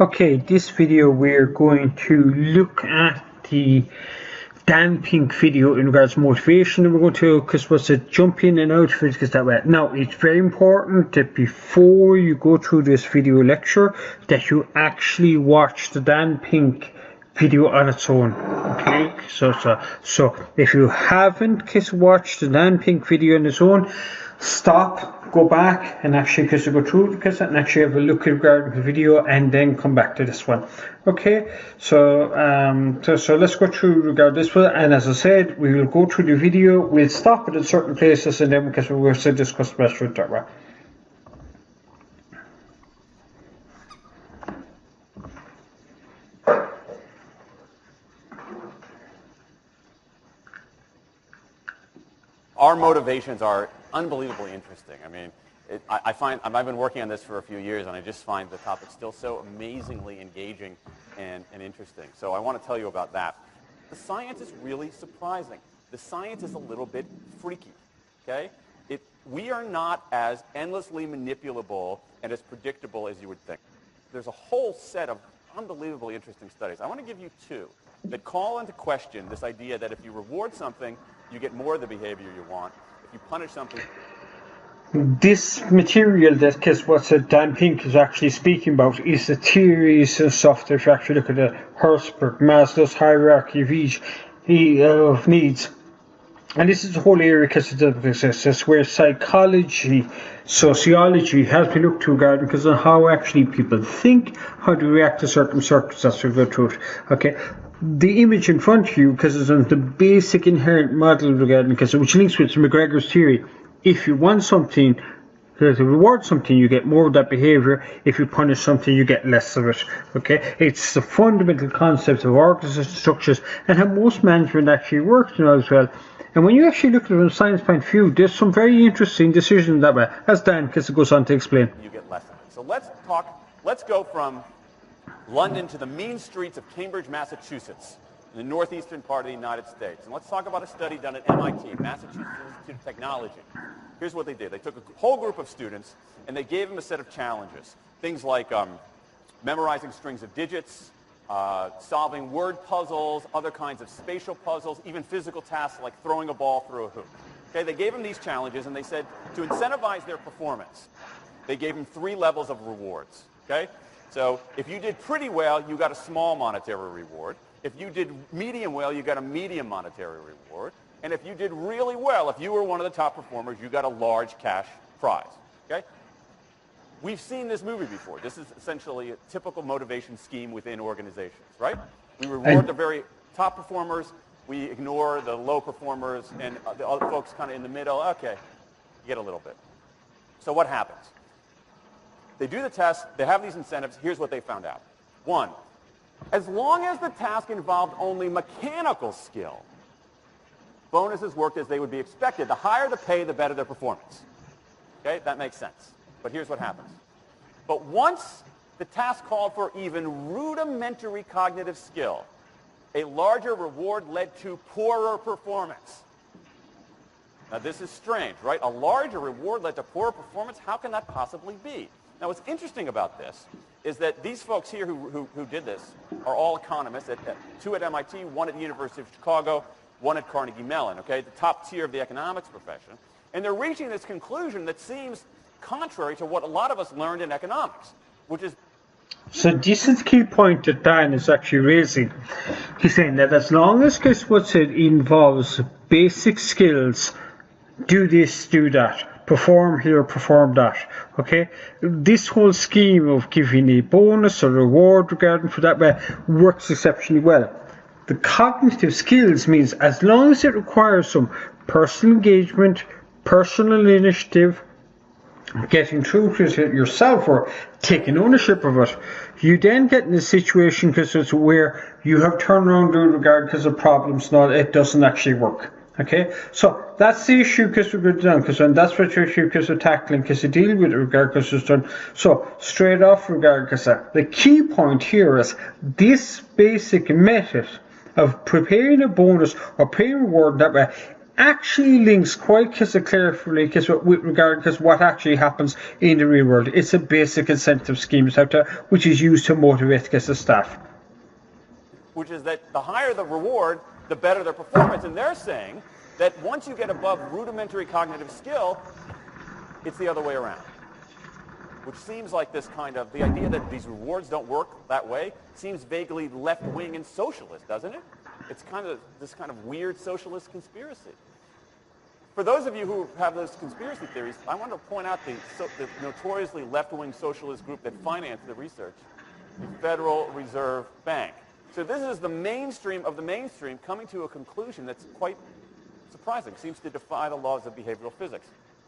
Okay, this video we're going to look at the Dan Pink video in regards to motivation, and we're going to, because what's it, jump in and out of it because that way. Now, it's very important that before you go through this video lecture that you actually watch the Dan Pink video on its own. Okay, so if you haven't watched the Dan Pink video on its own, stop, go back and actually go through and actually have a look at the video and then come back to this one. Okay, so let's go through regard this one, and as I said, we will go through the video, we'll stop it at certain places and then because we will discuss the rest of it that way. Our motivations are unbelievably interesting. I mean, I've been working on this for a few years, and I just find the topic still so amazingly engaging and interesting. So I want to tell you about that. The science is really surprising. The science is a little bit freaky, okay? We are not as endlessly manipulable and as predictable as you would think. There's a whole set of unbelievably interesting studies. I want to give you two that call into question this idea that if you reward something, you get more of the behavior you want. If you punish something... This material that Dan Pink is actually speaking about is the theories and stuff that if you actually look at the Herzberg, Maslow's hierarchy of needs. And this is the whole area because where psychology, sociology has been looked to regarding because of how actually people think, how to react to certain circumstances we go through it. Okay. The image in front of you, because it's on the basic inherent model regarding, which links with McGregor's theory. If you want something, to reward something, you get more of that behavior. If you punish something, you get less of it. Okay, it's the fundamental concept of organizational structures and how most management actually works as well. And when you actually look at it from a science point of view, there's some very interesting decisions that way, as Dan goes on to explain. You get less of it. So let's go from London to the mean streets of Cambridge, Massachusetts, in the northeastern part of the United States. And let's talk about a study done at MIT, Massachusetts Institute of Technology. Here's what they did. They took a whole group of students, and they gave them a set of challenges. Things like memorizing strings of digits, solving word puzzles, other kinds of spatial puzzles, even physical tasks like throwing a ball through a hoop. Okay, they gave them these challenges, and they said to incentivize their performance, they gave them 3 levels of rewards. Okay? So if you did pretty well, you got a small monetary reward. If you did medium well, you got a medium monetary reward. And if you did really well, if you were one of the top performers, you got a large cash prize. Okay? We've seen this movie before. This is essentially a typical motivation scheme within organizations, right? We reward the very top performers. We ignore the low performers and the other folks kind of in the middle. Okay, you get a little bit. So what happens? They do the test, they have these incentives, here's what they found out. 1, as long as the task involved only mechanical skill, bonuses worked as they would be expected. The higher the pay, the better their performance. Okay, that makes sense. But here's what happens. But once the task called for even rudimentary cognitive skill, a larger reward led to poorer performance. Now this is strange, right? A larger reward led to poorer performance? How can that possibly be? Now, what's interesting about this is that these folks here who did this are all economists, 2 at MIT, 1 at the University of Chicago, 1 at Carnegie Mellon, okay, the top tier of the economics profession. And they're reaching this conclusion that seems contrary to what a lot of us learned in economics, which is... So this is the key point that Dan is actually raising. He's saying that as long as it involves basic skills, do this, do that. Perform here, perform that. Okay, this whole scheme of giving a bonus or reward regarding for that way works exceptionally well. The cognitive skills means as long as it requires some personal engagement, personal initiative, getting through to it yourself or taking ownership of it, you then get in a situation because it's where you have turned around in regard because of problems, not it doesn't actually work. Okay, so that's the issue because we're good down, and that's what your issue because we're tackling, because you deal with it regard because it's done. So straight off regard because the key point here is this basic method of preparing a bonus or paying reward that way actually links quite carefully with regard to what actually happens in the real world. It's a basic incentive scheme which is used to motivate the staff. Which is that the higher the reward, the better their performance. And they're saying that once you get above rudimentary cognitive skill, it's the other way around. Which seems like this kind of, the idea that these rewards don't work that way seems vaguely left-wing and socialist, doesn't it? It's kind of this kind of weird socialist conspiracy. For those of you who have those conspiracy theories, I want to point out the notoriously left-wing socialist group that financed the research, the Federal Reserve Bank. So this is the mainstream of the mainstream coming to a conclusion that's quite surprising, seems to defy the laws of behavioral physics.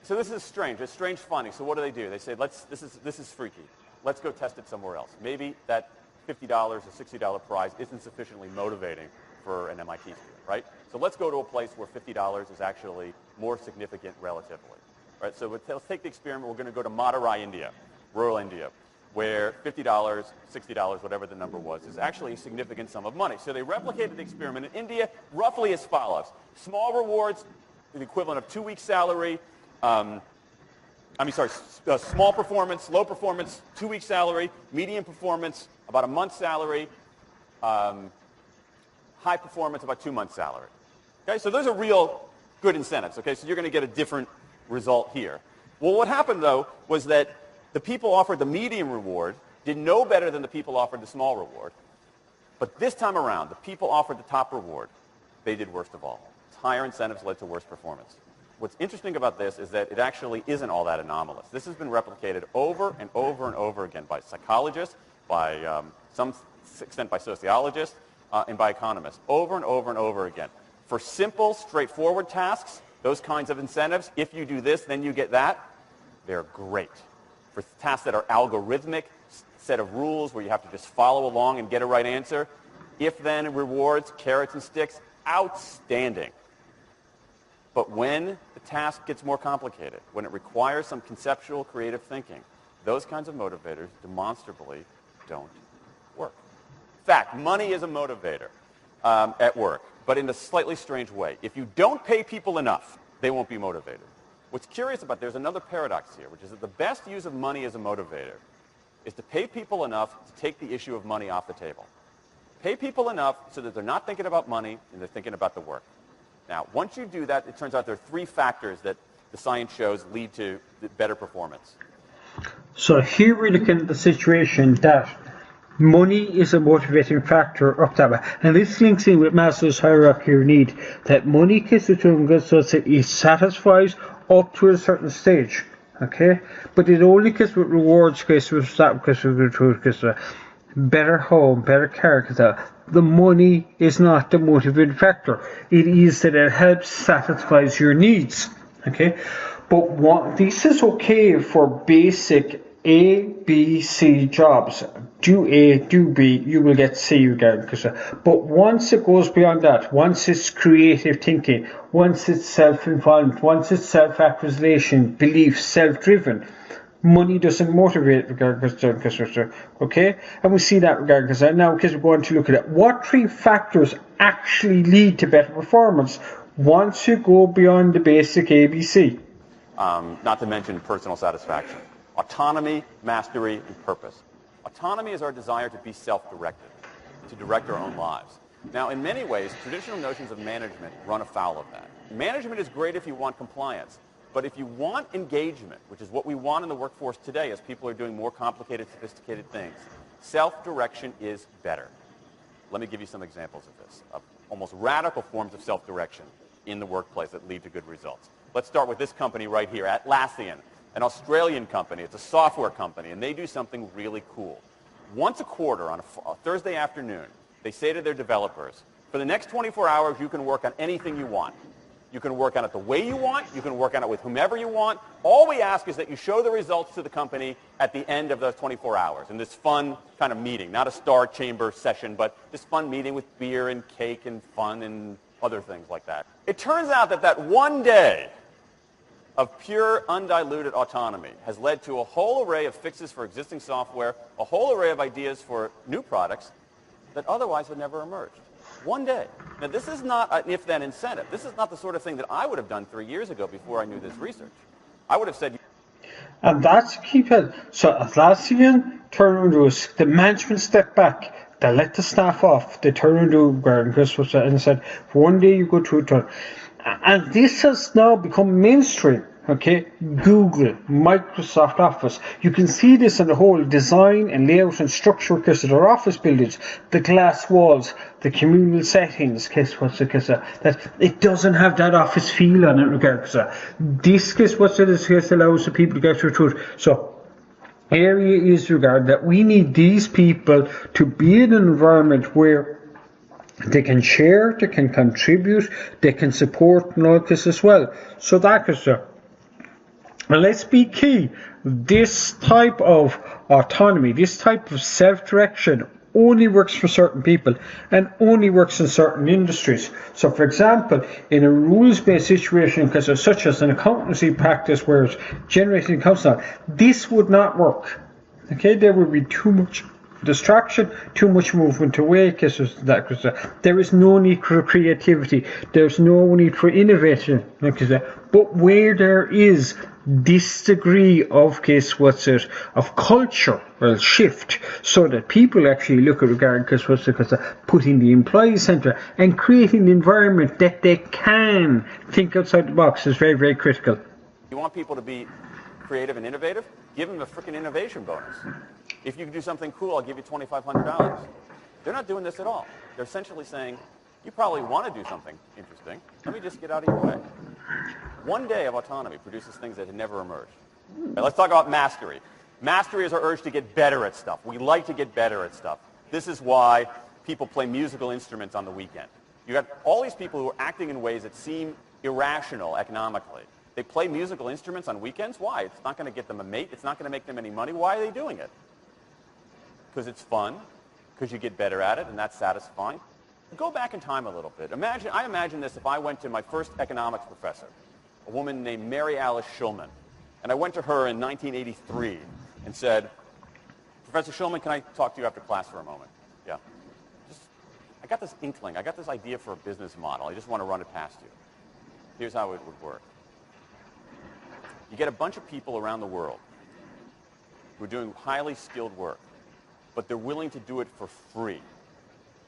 So this is strange. It's strange finding. So what do? They say, this is freaky. Let's go test it somewhere else. Maybe that $50 or $60 prize isn't sufficiently motivating for an MIT student, right? So let's go to a place where $50 is actually more significant relatively. Right? So let's take the experiment. We're going to go to Madurai, India, rural India, where $50, $60, whatever the number was, is actually a significant sum of money. So they replicated the experiment in India roughly as follows. Small rewards, the equivalent of 2 weeks' salary. Small performance, low performance, 2 weeks' salary. Medium performance, about a month's salary. High performance, about 2 months' salary. Okay, so those are real good incentives. Okay, so you're going to get a different result here. Well, what happened, though, was that the people offered the medium reward did no better than the people offered the small reward. But this time around, the people offered the top reward. They did worst of all. Higher incentives led to worse performance. What's interesting about this is that it actually isn't all that anomalous. This has been replicated over and over and over again by psychologists, by some extent by sociologists, and by economists, over and over and over again. For simple, straightforward tasks, those kinds of incentives, if you do this, then you get that, they're great. For tasks that are algorithmic, set of rules where you have to just follow along and get a right answer, if-then rewards, carrots and sticks, outstanding. But when the task gets more complicated, when it requires some conceptual, creative thinking, those kinds of motivators demonstrably don't work. In fact, money is a motivator at work, but in a slightly strange way. If you don't pay people enough, they won't be motivated. What's curious about, there's another paradox here, which is that the best use of money as a motivator is to pay people enough to take the issue of money off the table. Pay people enough so that they're not thinking about money and they're thinking about the work. Now, once you do that, it turns out there are 3 factors that the science shows lead to better performance. So here we're looking at the situation that money is a motivating factor up that way. And this links in with Maslow's hierarchy of need, that money gets between goods so that it satisfies up to a certain stage. Okay? But it only gets with rewards, gets with that, gets with better home, better car, because the money is not the motivating factor. It is that it helps satisfies your needs. Okay? But this is okay for basic A, B, C jobs. Do A, do B, you will get C regardless. But once it goes beyond that, once it's creative thinking, once it's self-involvement, once it's self-actualization, belief, self-driven, money doesn't motivate regardless. Okay? And we see that regardless. And now, because we're going to look at it, what 3 factors actually lead to better performance once you go beyond the basic ABC? Not to mention personal satisfaction. Autonomy, mastery, and purpose. Autonomy is our desire to be self-directed, to direct our own lives. Now, in many ways, traditional notions of management run afoul of that. Management is great if you want compliance, but if you want engagement, which is what we want in the workforce today as people are doing more complicated, sophisticated things, self-direction is better. Let me give you some examples of this, of almost radical forms of self-direction in the workplace that lead to good results. Let's start with this company right here, Atlassian, an Australian company. It's a software company, and they do something really cool. Once a quarter on a Thursday afternoon, they say to their developers, for the next 24 hours, you can work on anything you want. You can work on it the way you want. You can work on it with whomever you want. All we ask is that you show the results to the company at the end of those 24 hours in this fun kind of meeting, not a star chamber session, but this fun meeting with beer and cake and fun and other things like that. It turns out that that one day of pure, undiluted autonomy has led to a whole array of fixes for existing software, a whole array of ideas for new products that otherwise had never emerged. One day. Now, this is not an if-then incentive. This is not the sort of thing that I would have done 3 years ago before I knew this research. I would have said... And that's key. So Atlassian turn around to the management step back. They let the staff off. They turn around to Garden Christmas and said, one day you go to a turn. And this has now become mainstream. Okay, Google, Microsoft Office. You can see this in the whole design and layout and structure because of their office buildings, the glass walls, the communal settings. That it doesn't have that office feel on it. This allows the people to get through it. So area is regard that we need these people to be in an environment where they can share, they can contribute, they can support and all this as well. So that is and let's be key, this type of autonomy, this type of self-direction only works for certain people and only works in certain industries. So for example, in a rules-based situation, because such as an accountancy practice where it's generating accounts now, this would not work. Okay, there would be too much distraction, too much movement away, because there is no need for creativity, there's no need for innovation, but where there is this degree of of culture will shift so that people actually look at regard putting the employee centre and creating the environment that they can think outside the box is very, very critical. You want people to be creative and innovative? Give them a freaking innovation bonus. If you can do something cool, I'll give you $2,500. They're not doing this at all. They're essentially saying, you probably want to do something interesting. Let me just get out of your way. One day of autonomy produces things that had never emerged. Right, let's talk about mastery. Mastery is our urge to get better at stuff. We like to get better at stuff. This is why people play musical instruments on the weekend. You got all these people who are acting in ways that seem irrational economically. They play musical instruments on weekends. Why? It's not going to get them a mate. It's not going to make them any money. Why are they doing it? Because it's fun, because you get better at it, and that's satisfying. Go back in time a little bit. I imagine this if I went to my first economics professor, a woman named Mary Alice Schulman, and I went to her in 1983 and said, Professor Schulman, can I talk to you after class for a moment? Yeah. I got this inkling. I got this idea for a business model. I just want to run it past you. Here's how it would work. You get a bunch of people around the world who are doing highly skilled work, but they're willing to do it for free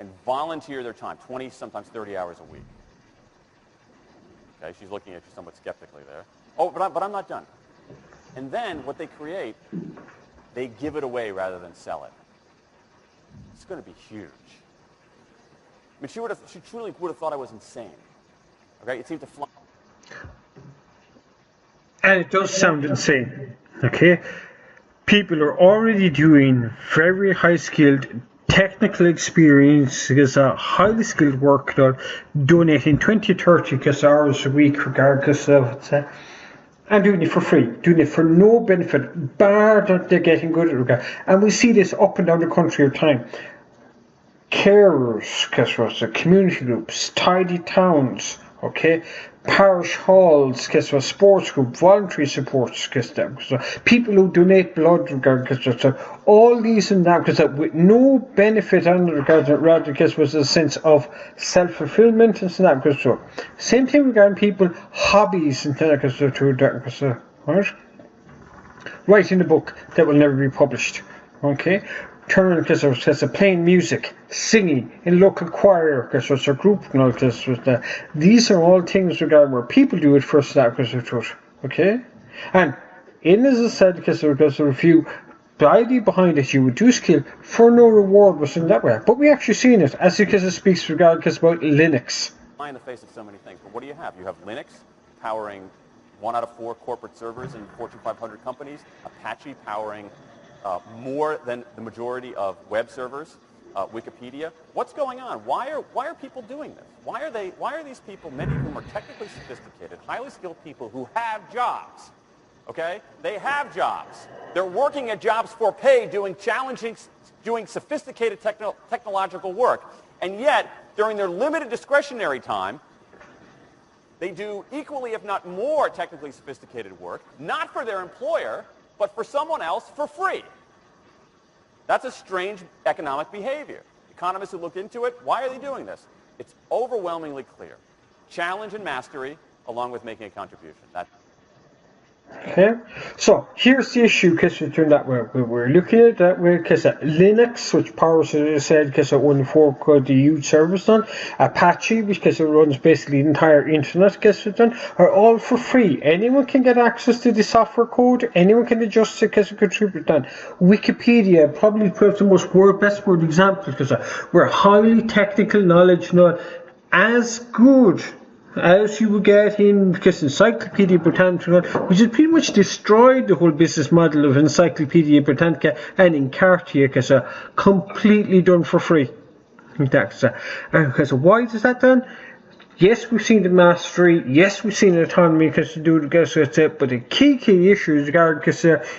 and volunteer their time, 20, sometimes 30 hours a week. Okay, she's looking at you somewhat skeptically there. Oh, but I'm not done. And then what they create, they give it away rather than sell it. It's going to be huge. I mean, she truly would have thought I was insane. Okay, it seemed to fly. And it does sound insane. Okay, people are already doing very high-skilled, technical experience, highly skilled work, donating 20, 30 hours a week, regardless of it, and doing it for free, doing it for no benefit, bar that they're getting good at it. And we see this up and down the country all the time. Carers, community groups, tidy towns, okay, parish halls, sports group, voluntary supports, people who donate blood, all these and that, with no benefit on the regard, rather was a sense of self-fulfillment and that, same thing regarding people, hobbies and that, right? Writing a book that will never be published, okay? Turn playing music, singing in local choir, a group and all this. These are all things regarding where people do it first, okay? And in as I said, because a review, the idea behind it, you would do skill for no reward was in that way. But we actually seen it as because it speaks regarding about Linux. In the face of so many things, but what do you have? You have Linux powering 1 out of 4 corporate servers in Fortune 500 companies, Apache powering more than the majority of web servers, Wikipedia. What's going on? Why are people doing this? Why are these people, many of whom are technically sophisticated, highly skilled people who have jobs? Okay? They have jobs. They're working at jobs for pay, doing sophisticated technological work. And yet, during their limited discretionary time, they do equally, if not more, technically sophisticated work, not for their employer, but for someone else for free. That's a strange economic behavior. Economists who looked into it, why are they doing this? It's overwhelmingly clear. Challenge and mastery, along with making a contribution. That's Okay, so here's the issue because that we're looking at that way because Linux, which powers as I said because only fork the huge service done, Apache because it runs basically the entire internet because done, are all for free. Anyone can get access to the software code. Anyone can adjust it because contribute done. Wikipedia probably proves the most best word example because we're highly technical knowledge, not as good as you would get in because Encyclopedia Britannica, which has pretty much destroyed the whole business model of Encyclopedia Britannica and Encartia because completely done for free. Because why is that done? Yes, we've seen the mastery. Yes, we've seen the autonomy because to do the guess that's it. But the key issue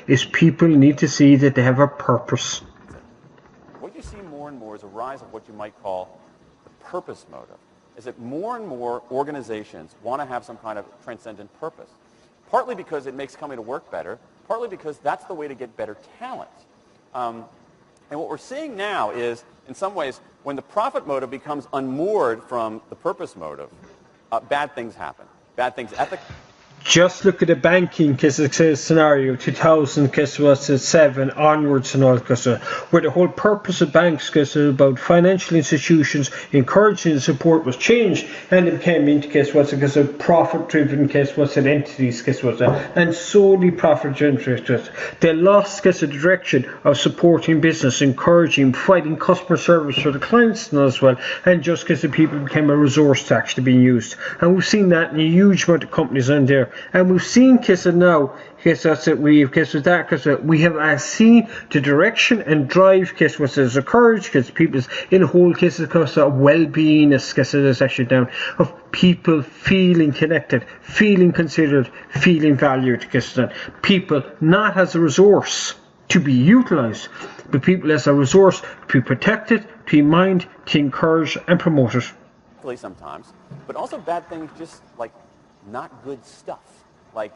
is people need to see that they have a purpose. What you see more and more is a rise of what you might call the purpose motive. Is that more and more organizations want to have some kind of transcendent purpose. Partly because it makes coming to work better, partly because that's the way to get better talent. And what we're seeing now is, in some ways, when the profit motive becomes unmoored from the purpose motive, bad things happen. Bad things ethically. Just look at the banking scenario, 2007 onwards and all, where the whole purpose of banks, about financial institutions encouraging support was changed, and it became into profit-driven entities, and solely profit-driven. They lost the direction of supporting business, encouraging, providing customer service for the clients as well, and just because the people became a resource to actually being used. And we've seen that in a huge amount of companies on there. And we've seen now, we have seen the direction and drive has occurred because people's in whole cases of well-being is actually down of people feeling connected, feeling considered, feeling valued, people not as a resource to be utilized, but people as a resource to be protected, to be mined, to encourage and promote it. Sometimes, but also bad things just like not good stuff, like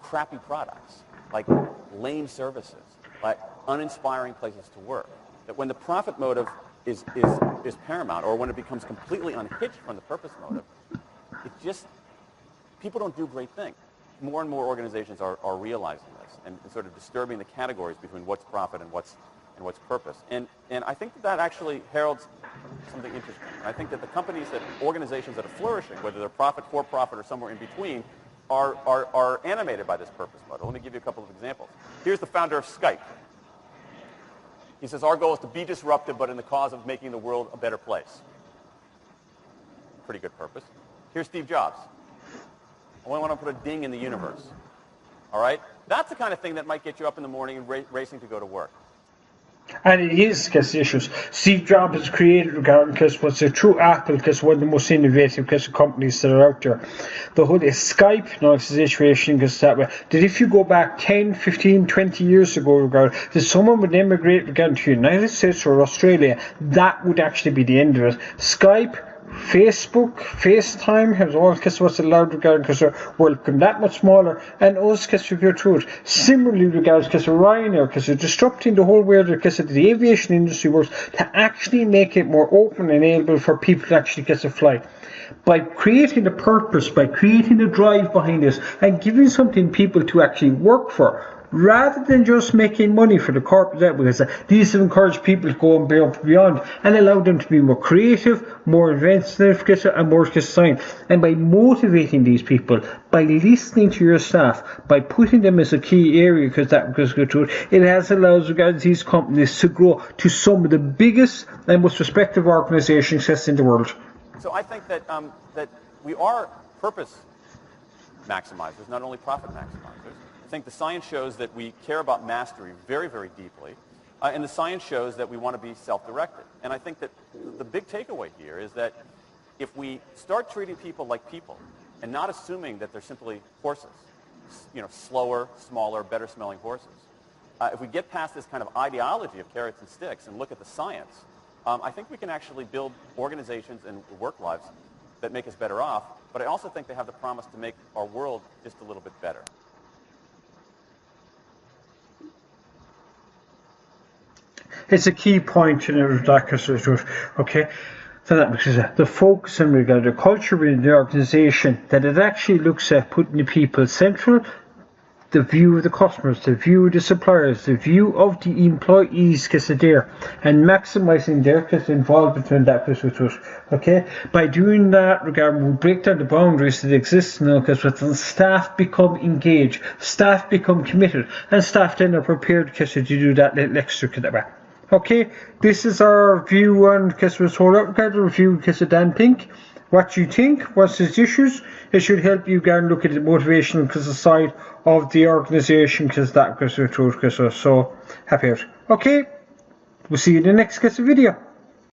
crappy products, like lame services, like uninspiring places to work. That when the profit motive is paramount, or when it becomes completely unhitched from the purpose motive, it just, people don't do great things. More and more organizations are realizing this and sort of disturbing the categories between what's profit and what's purpose. And I think that actually heralds something interesting. And I think that the companies, organizations that are flourishing, whether they're profit, for profit, or somewhere in between, are animated by this purpose model. Let me give you a couple of examples. Here's the founder of Skype. He says, our goal is to be disruptive, but in the cause of making the world a better place. Pretty good purpose. Here's Steve Jobs. I want to put a ding in the universe. All right? That's the kind of thing that might get you up in the morning and racing to go to work. And it is because issues. Steve Jobs has created because what's a true Apple, because one of the most innovative companies that are out there. The whole Skype now situation because that way. That if you go back 10, 15, 20 years ago, that someone would immigrate to the United States or Australia, that would actually be the end of it. Skype, Facebook, FaceTime has all what's allowed because they're welcome that much smaller, and us because we go through it. Similarly, regards because Ryanair, because they're disrupting the whole way because the aviation industry works to actually make it more open and able for people to actually get to fly. By creating the purpose, by creating the drive behind this, and giving something people to actually work for, rather than just making money for the corporate, because these have encouraged people to go and beyond and allow them to be more creative, more inventive, and more design. And by motivating these people, by listening to your staff, by putting them as a key area, it has allowed these companies to grow to some of the biggest and most respected organizations in the world. So I think that that we are purpose maximizers, not only profit maximizers. I think the science shows that we care about mastery very, very deeply, and the science shows that we want to be self-directed. And I think that the big takeaway here is that if we start treating people like people and not assuming that they're simply horses, slower, smaller, better-smelling horses, if we get past this kind of ideology of carrots and sticks and look at the science, I think we can actually build organizations and work lives that make us better off, but I also think they have the promise to make our world just a little bit better. It's a key point in that, okay? So that makes the focus in regard to culture within the organisation, that it actually looks at putting the people central, the view of the customers, the view of the suppliers, the view of the employees, because they're there, and maximising their involvement in that business. Okay, by doing that, regarding we break down the boundaries that exist now, because when staff become engaged, staff become committed, and staff then are prepared to do that little extra. Okay, this is our view on Kisser's whole regard review Kisser Dan Pink. What you think? What's his issues? It should help you go and look at the motivational side of the organisation, because that goes through. So happy out. Okay, we'll see you in the next video.